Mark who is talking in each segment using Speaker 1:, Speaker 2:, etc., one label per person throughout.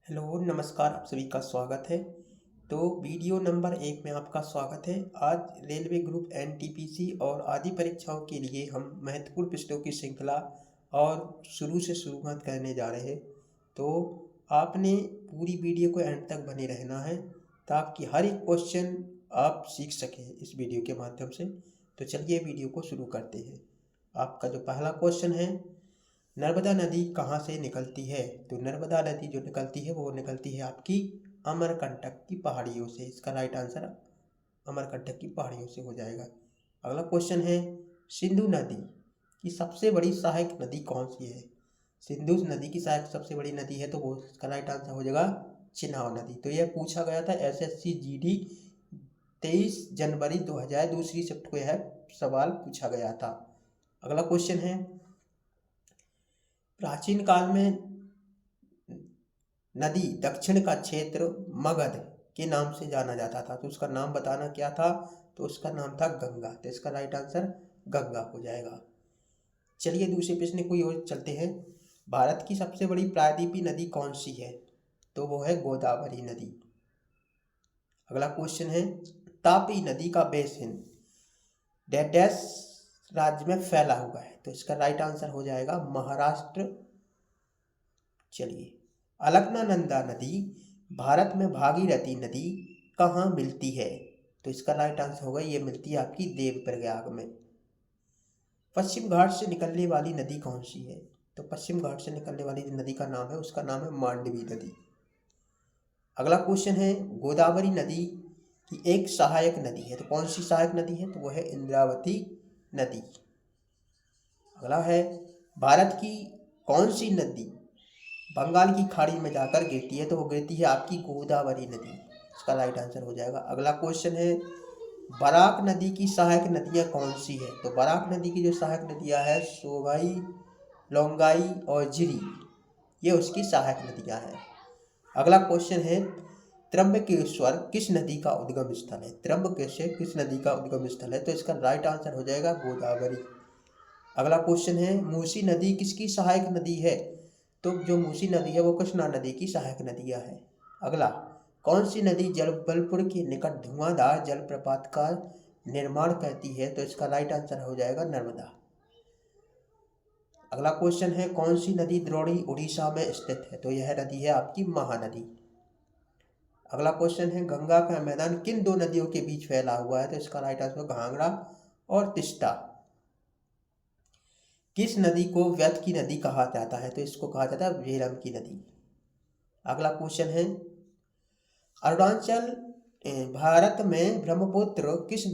Speaker 1: Hello नमस्कार, आप सभी का स्वागत है। तो वीडियो नंबर 1 में आपका स्वागत है। आज रेलवे ग्रुप एनटीपीसी और आदि परीक्षाओं के लिए हम महत्वपूर्ण प्रश्नों की श्रृंखला और शुरू से शुरुआत करने जा रहे हैं। तो आपने पूरी वीडियो को एंड तक बने रहना है ताकि हर एक क्वेश्चन आप सीख सकें इस वीडियो के माध्यम से। तो चलिए वीडियो को शुरू करते हैं। आपका जो पहला क्वेश्चन है, नर्मदा नदी कहाँ से निकलती है? तो नर्मदा नदी जो निकलती है वो निकलती है आपकी अमरकंटक की पहाड़ियों से। इसका राइट आंसर अमरकंटक की पहाड़ियों से हो जाएगा। अगला क्वेश्चन है, सिंधु नदी की सबसे बड़ी सहायक नदी कौन सी है? सिंधु नदी की सहायक सबसे बड़ी नदी है तो वो इसका राइट आंसर हो जाएगा चिनाब नदी। तो यह पूछा गया था एसएससी जीडी 23 जनवरी 2000 दूसरी शिफ्ट को यह सवाल पूछा गया था। अगला क्वेश्चन है, प्राचीन काल में नदी दक्षिण का क्षेत्र मगध के नाम से जाना जाता था, तो उसका नाम बताना क्या था? तो उसका नाम था गंगा। तो इसका राइट आंसर गंगा हो जाएगा। चलिए दूसरे प्रश्न को ओर चलते हैं। भारत की सबसे बड़ी प्रायद्वीपीय नदी कौन सी है? तो वो है गोदावरी नदी। अगला क्वेश्चन है, तापी नदी का बेसिन डैश राज्य में फैला हुआ है? तो इसका राइट आंसर हो जाएगा महाराष्ट्र। चलिए, अलकनंदा नदी भारत में भागीरथी नदी कहाँ मिलती है? तो इसका राइट आंसर होगा ये मिलती है आपकी देवप्रयाग में। पश्चिम घाट से निकलने वाली नदी कौन सी है? तो पश्चिम घाट से निकलने वाली नदी का नाम है, उसका नाम है मांडवी नदी। अगला क्वेश्चन है, गोदावरी नदी की एक सहायक नदी है, तो कौन सी सहायक नदी है? तो वह है इंद्रावती नदी। अगला है, भारत की कौन सी नदी बंगाल की खाड़ी में जाकर गिरती है? तो वो गिरती है आपकी गोदावरी नदी। इसका राइट आंसर हो जाएगा। अगला क्वेश्चन है, बराक नदी की सहायक नदियां कौन सी है? तो बराक नदी की जो सहायक नदियां है सोगाई, लोंगाई और जिरी, ये उसकी सहायक नदियां हैं। अगला क्वेश्चन है, त्र्यंबकेश्वर किस नदी का उद्गम स्थल है? त्र्यंबकेश्वर किस नदी का उद्गम स्थल है? तो इसका राइट आंसर हो जाएगा गोदावरी। अगला क्वेश्चन है, मूसी नदी किसकी सहायक नदी है? तो जो मूसी नदी है वो कृष्णा नदी की सहायक नदियां है। अगला, कौन सी नदी जबलपुर के निकट धुआंधार जलप्रपात का निर्माण करती है? तो इसका राइट आंसर हो जाएगा नर्मदा। अगला क्वेश्चन है, कौन सी नदी द्रोणी उड़ीसा में स्थित है? तो यह नदी है आपकी महानदी। अगला क्वेश्चन है, गंगा का मैदान किन दो नदियों के बीच फैला हुआ है? तो इसका राइट आंसर घाघरा और तिस्ता। किस नदी को व्यर्थ की नदी कहा जाता है? तो इसको कहा जाता है झेलम की नदी। अगला क्वेश्चन है, अरुणाचल भारत में ब्रह्मपुत्र किस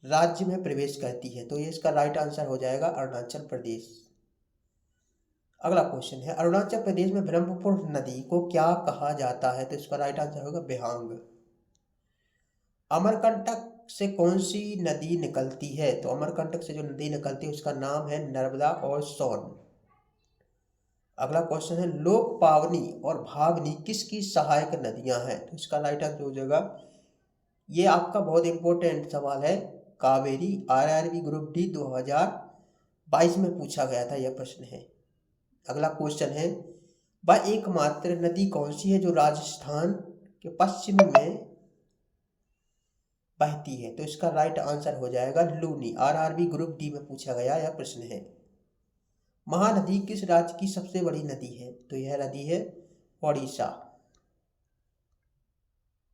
Speaker 1: राज्य में प्रवेश करती है? तो ये इसका राइट आंसर हो जाएगा अरुणाचल प्रदेश। अगला क्वेश्चन है, अरुणाचल प्रदेश में ब्रह्मपुत्र नदी को क्या कहा जाता है? तो इसका राइट आंसर होगा बिहांग। अमरकंटक से कौन सी नदी निकलती है? तो अमरकंटक से जो नदी निकलती है उसका नाम है नर्मदा और सोन। अगला क्वेश्चन है, लोक पावनी और भावनी किसकी सहायक नदियां हैं? तो इसका राइट आंसर हो जाएगा, ये आपका बहुत इंपॉर्टेंट सवाल है, कावेरी। आरआरबी ग्रुप डी 2022 में पूछा गया था यह प्रश्न है। अगला क्वेश्चन है, वह एकमात्र नदी कौन सी है जो राजस्थान के पश्चिम में बहती है? तो इसका राइट आंसर हो जाएगा लूनी। आरआरबी ग्रुप डी में पूछा गया यह प्रश्न है। महानदी किस राज्य की सबसे बड़ी नदी है? तो यह नदी है ओडिशा।